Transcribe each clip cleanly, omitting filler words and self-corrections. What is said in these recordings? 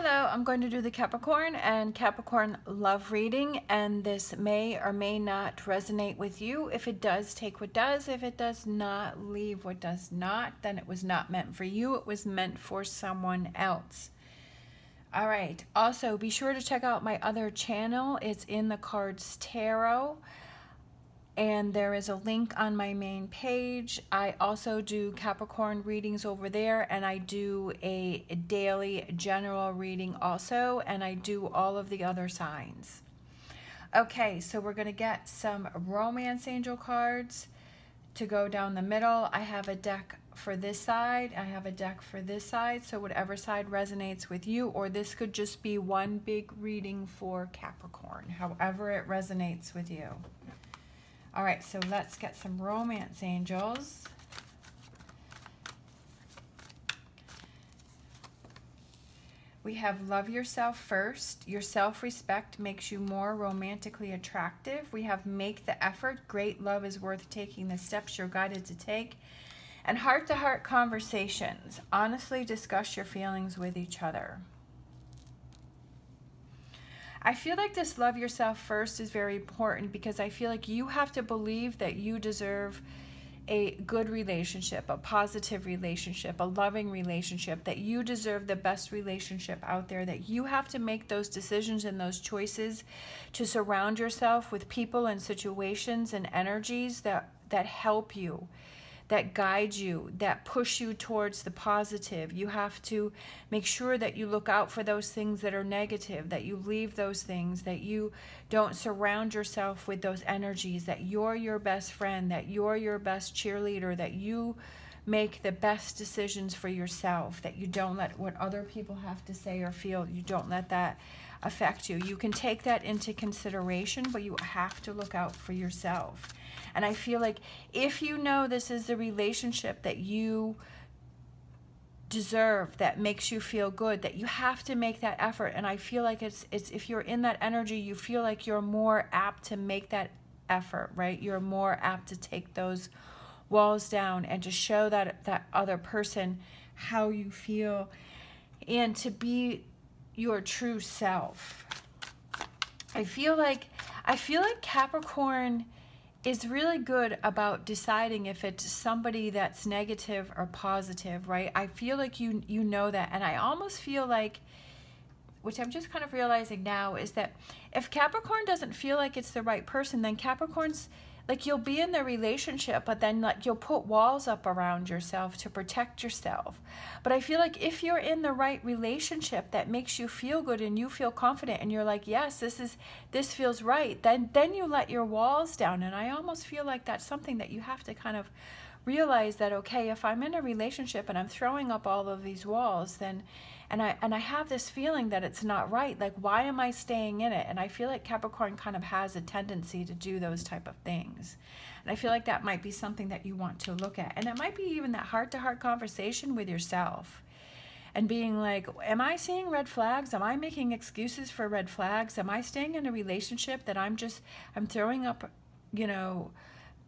Hello, I'm going to do the Capricorn and Capricorn love reading, and this may or may not resonate with you. If it does, take what does. If it does not, leave what does not. Then it was not meant for you. It was meant for someone else. All right. Also, be sure to check out my other channel. It's In the Cards Tarot. And there is a link on my main page. I also do Capricorn readings over there, and I do a daily general reading also, and I do all of the other signs. Okay, so we're going to get some romance angel cards to go down the middle. I have a deck for this side. I have a deck for this side, so whatever side resonates with you, or this could just be one big reading for Capricorn, however it resonates with you. All right, so let's get some romance angels. We have love yourself first. Your self-respect makes you more romantically attractive. We have make the effort. Great love is worth taking the steps you're guided to take. And heart-to-heart conversations. Honestly discuss your feelings with each other. I feel like this love yourself first is very important, because I feel like you have to believe that you deserve a good relationship, a positive relationship, a loving relationship, that you deserve the best relationship out there, that you have to make those decisions and those choices to surround yourself with people and situations and energies that help you, that guide you, that push you towards the positive. You have to make sure that you look out for those things that are negative, that you leave those things, that you don't surround yourself with those energies, that you're your best friend, that you're your best cheerleader, that you make the best decisions for yourself, that you don't let what other people have to say or feel, you don't let that affect you. You can take that into consideration, but you have to look out for yourself. And I feel like if you know this is the relationship that you deserve, that makes you feel good, that you have to make that effort. And I feel like it's if you're in that energy, you feel like you're more apt to make that effort, right? You're more apt to take those walls down and to show that other person how you feel and to be your true self. I feel like Capricorn is really good about deciding if it's somebody that's negative or positive, right? I feel like you know that, and I almost feel like, which I'm just kind of realizing now, is that if Capricorn doesn't feel like it's the right person, then Capricorn's like, you'll be in the relationship, but then like you'll put walls up around yourself to protect yourself. But I feel like if you're in the right relationship that makes you feel good and you feel confident and you're like, yes, this feels right, then you let your walls down. And I almost feel like that's something that you have to kind of realize, that okay, if I'm in a relationship and I'm throwing up all of these walls, then and I have this feeling that it's not right, like why am I staying in it? And I feel like Capricorn kind of has a tendency to do those type of things. And I feel like that might be something that you want to look at. And it might be even that heart-to-heart conversation with yourself and being like, am I seeing red flags? Am I making excuses for red flags? Am I staying in a relationship that I'm throwing up, you know,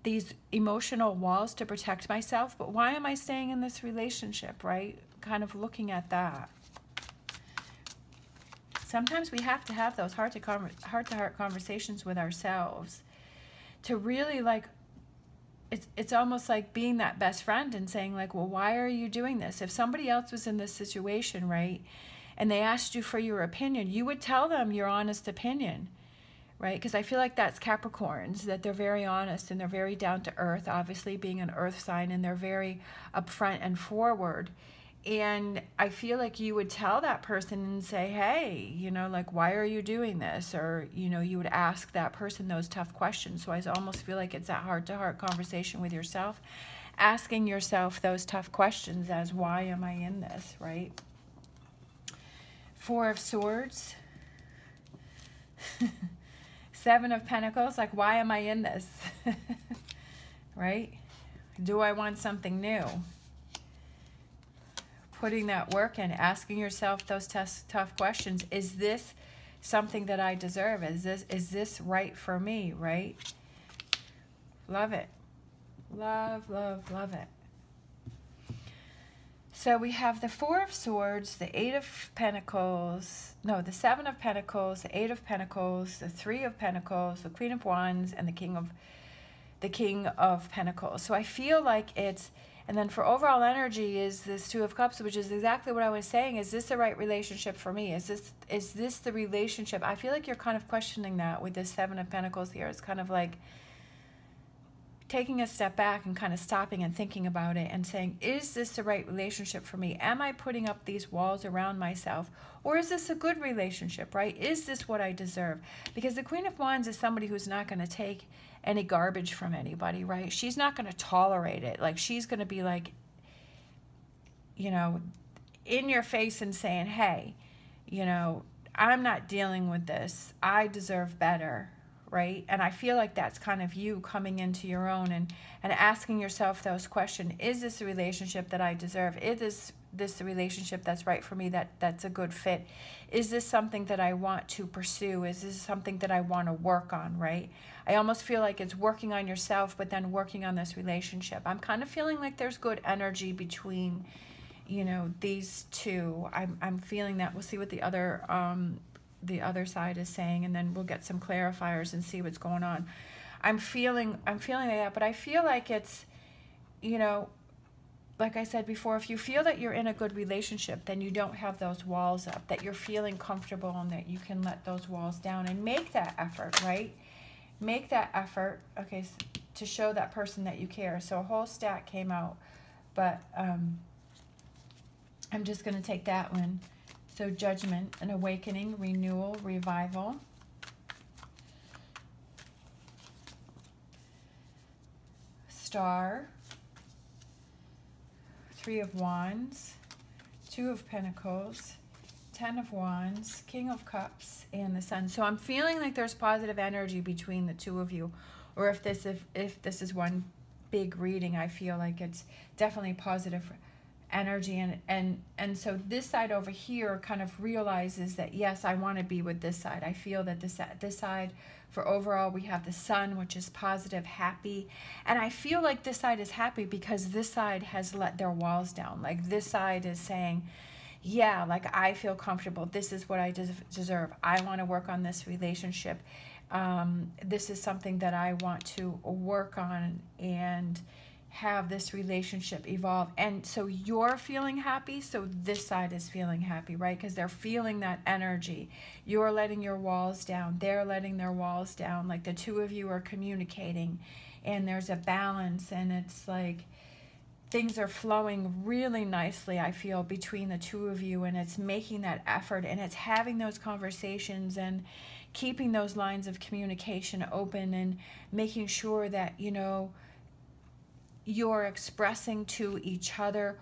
these emotional walls to protect myself? But why am I staying in this relationship, right? Kind of looking at that. Sometimes we have to have those heart-to-heart conversations with ourselves to really, like, it's almost like being that best friend and saying like, well, why are you doing this? If somebody else was in this situation, right, and they asked you for your opinion, you would tell them your honest opinion, right? Because I feel like that's Capricorns, that they're very honest and they're very down to earth, obviously being an earth sign, and they're very upfront and forward. And I feel like you would tell that person and say, hey, you know, like, why are you doing this? Or, you know, you would ask that person those tough questions. So I almost feel like it's that heart-to-heart conversation with yourself, asking yourself those tough questions as, why am I in this, right? Four of Swords. Seven of Pentacles, like, why am I in this? Right? Do I want something new? Putting that work in, asking yourself those tough questions. Is this something that I deserve? Is this right for me, right? Love it. Love, love, love it. So we have the Four of Swords, the Eight of Pentacles, no, the Seven of Pentacles, the Eight of Pentacles, the Three of Pentacles, the Queen of Wands, and the King of Pentacles. So I feel like it's, and then for overall energy is this Two of Cups, which is exactly what I was saying. Is this the right relationship for me? Is this the relationship? I feel like you're kind of questioning that with this Seven of Pentacles here. It's kind of like taking a step back and kind of stopping and thinking about it and saying, is this the right relationship for me? Am I putting up these walls around myself? Or is this a good relationship, right? Is this what I deserve? Because the Queen of Wands is somebody who's not going to take any garbage from anybody, right? She's not going to tolerate it. Like, she's going to be like, you know, in your face and saying, hey, you know, I'm not dealing with this. I deserve better. Right? And I feel like that's kind of you coming into your own and asking yourself those questions. Is this a relationship that I deserve? Is this the relationship that's right for me, that's a good fit? Is this something that I want to pursue? Is this something that I want to work on, right? I almost feel like it's working on yourself, but then working on this relationship. I'm kind of feeling like there's good energy between, you know, these two. I'm feeling that. We'll see what the other side is saying, and then we'll get some clarifiers and see what's going on. I'm feeling that, but I feel like it's, you know, like I said before, if you feel that you're in a good relationship, then you don't have those walls up, that you're feeling comfortable and that you can let those walls down and make that effort, right? Make that effort, okay, to show that person that you care. So a whole stack came out, but I'm just going to take that one. So Judgment, an awakening, renewal, revival. Star, Three of Wands, Two of Pentacles, Ten of Wands, King of Cups, and the Sun. So I'm feeling like there's positive energy between the two of you. Or if this is one big reading, I feel like it's definitely positive energy, and so this side over here kind of realizes that, yes, I want to be with this side. I feel that this side, for overall, we have the Sun, which is positive, happy, and I feel like this side is happy because this side has let their walls down. Like, this side is saying, yeah, like, I feel comfortable. This is what I deserve. I want to work on this relationship. This is something that I want to work on and have this relationship evolve. And so you're feeling happy, so this side is feeling happy, right? Because they're feeling that energy. You're letting your walls down, they're letting their walls down. Like, the two of you are communicating and there's a balance, and it's like things are flowing really nicely, I feel, between the two of you, and it's making that effort, and it's having those conversations and keeping those lines of communication open and making sure that, you know, you're expressing to each other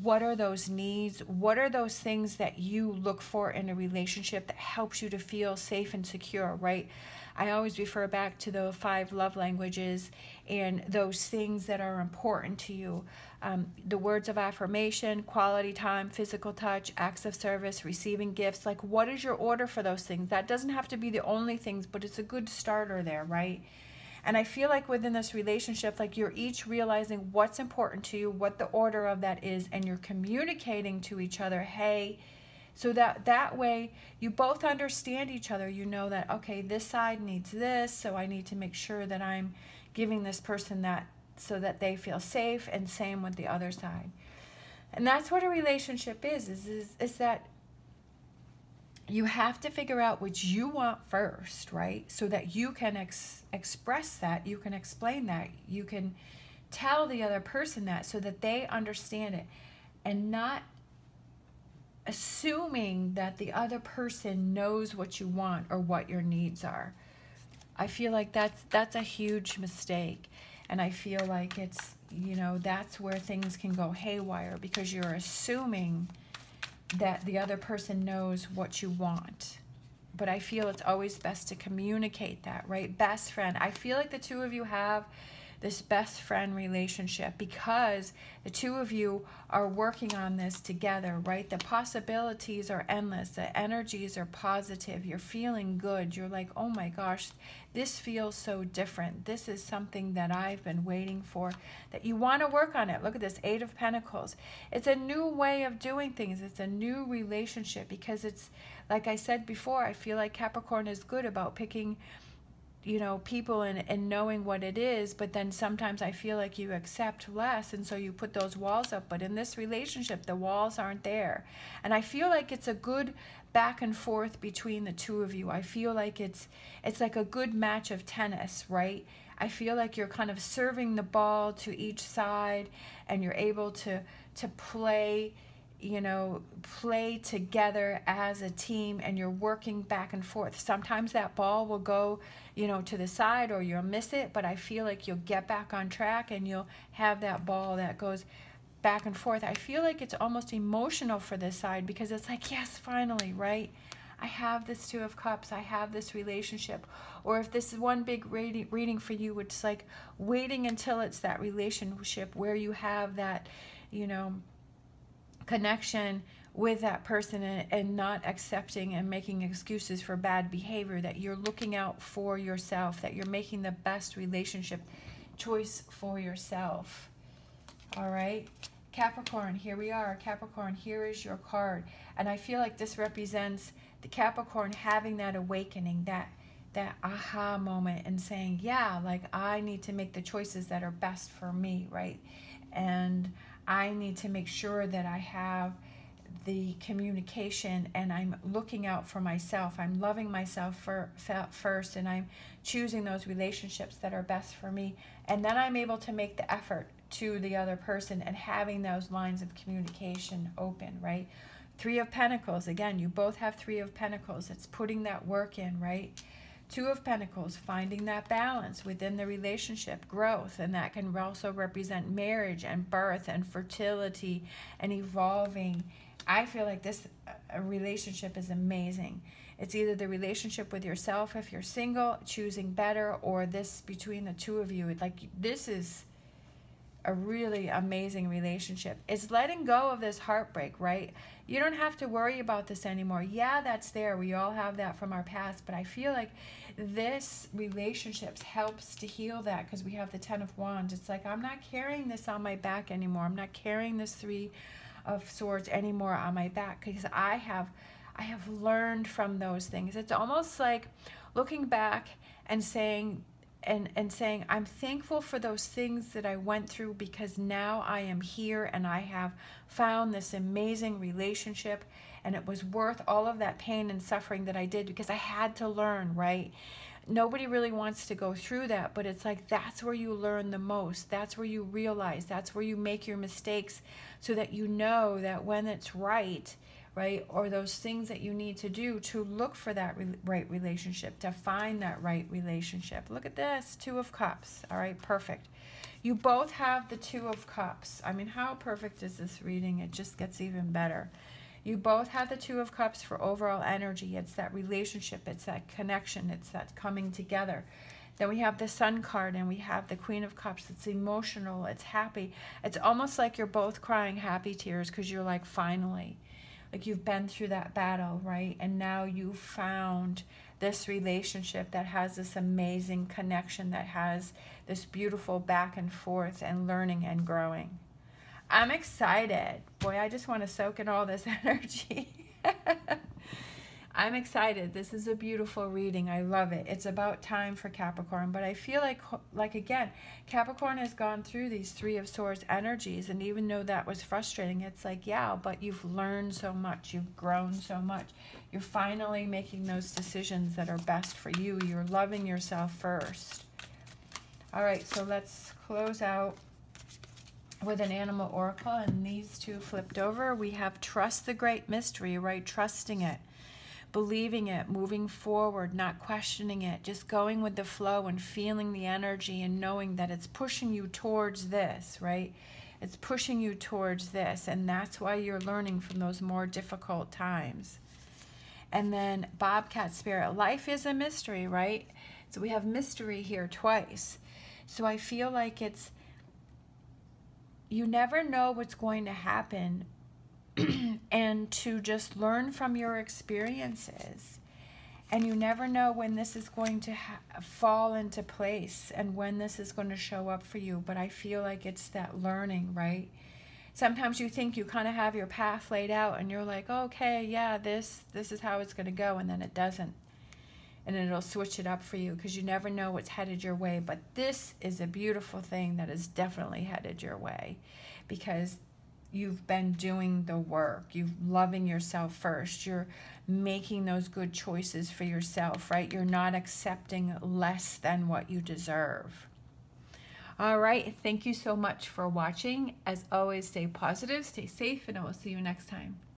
what are those needs, what are those things that you look for in a relationship that helps you to feel safe and secure, right? I always refer back to the 5 love languages and those things that are important to you. The words of affirmation, quality time, physical touch, acts of service, receiving gifts. Like, what is your order for those things? That doesn't have to be the only things, but it's a good starter there, right? And I feel like within this relationship, like, you're each realizing what's important to you, what the order of that is, and you're communicating to each other, hey, so that way you both understand each other. You know that, okay, this side needs this, so I need to make sure that I'm giving this person that so that they feel safe, and same with the other side. And that's what a relationship is that you have to figure out what you want first, right? So that you can express that, you can explain that, you can tell the other person that, so that they understand it, and not assuming that the other person knows what you want or what your needs are. I feel like that's a huge mistake, and I feel like it's, you know, that's where things can go haywire, because you're assuming that the other person knows what you want. But I feel it's always best to communicate that, right? Best friend. I feel like the two of you have this best friend relationship, because the two of you are working on this together, right? The possibilities are endless. The energies are positive. You're feeling good. You're like, oh my gosh, this feels so different. This is something that I've been waiting for, that you want to work on it. Look at this, 8 of Pentacles. It's a new way of doing things. It's a new relationship, because it's, like I said before, I feel like Capricorn is good about picking, you know, people and knowing what it is, but then sometimes I feel like you accept less, and so you put those walls up. But in this relationship, the walls aren't there, and I feel like it's a good back and forth between the two of you. I feel like it's like a good match of tennis, right? I feel like you're kind of serving the ball to each side, and you're able to play, you know, play together as a team, and you're working back and forth. Sometimes that ball will go, you know, to the side, or you'll miss it, but I feel like you'll get back on track and you'll have that ball that goes back and forth. I feel like it's almost emotional for this side, because it's like, yes, finally, right? I have this 2 of Cups. I have this relationship. Or if this is one big reading for you, it's like waiting until it's that relationship where you have that, you know, connection with that person, and not accepting and making excuses for bad behavior, that you're looking out for yourself, that you're making the best relationship choice for yourself. All right, Capricorn, here we are. Capricorn, here is your card, and I feel like this represents the Capricorn having that awakening, that aha moment, and saying, yeah, like, I need to make the choices that are best for me, right? And I need to make sure that I have the communication, and I'm looking out for myself. I'm loving myself first, and I'm choosing those relationships that are best for me. And then I'm able to make the effort to the other person, and having those lines of communication open, right? 3 of Pentacles, again, you both have 3 of Pentacles. It's putting that work in, right? 2 of Pentacles, finding that balance within the relationship, growth, and that can also represent marriage and birth and fertility and evolving. I feel like this relationship is amazing. It's either the relationship with yourself if you're single, choosing better, or this between the two of you. Like, this is a really amazing relationship. It's letting go of this heartbreak, right? You don't have to worry about this anymore. Yeah, that's there. We all have that from our past, but I feel like this relationship helps to heal that, because we have the 10 of Wands. It's like, I'm not carrying this on my back anymore. I'm not carrying this 3 of Swords anymore on my back, because I have learned from those things. It's almost like looking back and saying, saying, I'm thankful for those things that I went through, because now I am here and I have found this amazing relationship, and it was worth all of that pain and suffering that I did, because I had to learn, right? Nobody really wants to go through that, but it's like, that's where you learn the most. That's where you realize, that's where you make your mistakes, so that you know that when it's right, or those things that you need to do to look for that right relationship, to find that right relationship. Look at this, 2 of Cups. All right, perfect. You both have the 2 of Cups. I mean, how perfect is this reading? It just gets even better. You both have the 2 of Cups for overall energy. It's that relationship, it's that connection, it's that coming together. Then we have the Sun card, and we have the Queen of Cups. It's emotional, it's happy. It's almost like you're both crying happy tears, because you're like, finally. Like, you've been through that battle, right? And now you've found this relationship that has this amazing connection, that has this beautiful back and forth and learning and growing. I'm excited. Boy, I just want to soak in all this energy. I'm excited. This is a beautiful reading. I love it. It's about time for Capricorn, but I feel like again, Capricorn has gone through these 3 of Swords energies, and even though that was frustrating, it's like, yeah, but you've learned so much. You've grown so much. You're finally making those decisions that are best for you. You're loving yourself first. All right, so let's close out with an animal oracle, and these 2 flipped over. We have trust the great mystery, right? Trusting it. Believing it, moving forward, not questioning it, just going with the flow and feeling the energy and knowing that it's pushing you towards this, right? It's pushing you towards this, and that's why you're learning from those more difficult times. And then Bobcat Spirit, life is a mystery, right? So we have mystery here twice. So I feel like you never know what's going to happen, and to just learn from your experiences. And you never know when this is going to fall into place and when this is going to show up for you. But I feel like it's that learning, right? Sometimes you think you kind of have your path laid out and you're like, okay, yeah, this is how it's going to go, and then it doesn't. And it'll switch it up for you, because you never know what's headed your way. But this is a beautiful thing that is definitely headed your way, because you've been doing the work. You're loving yourself first. You're making those good choices for yourself, right? You're not accepting less than what you deserve. All right. Thank you so much for watching. As always, stay positive, stay safe, and I will see you next time.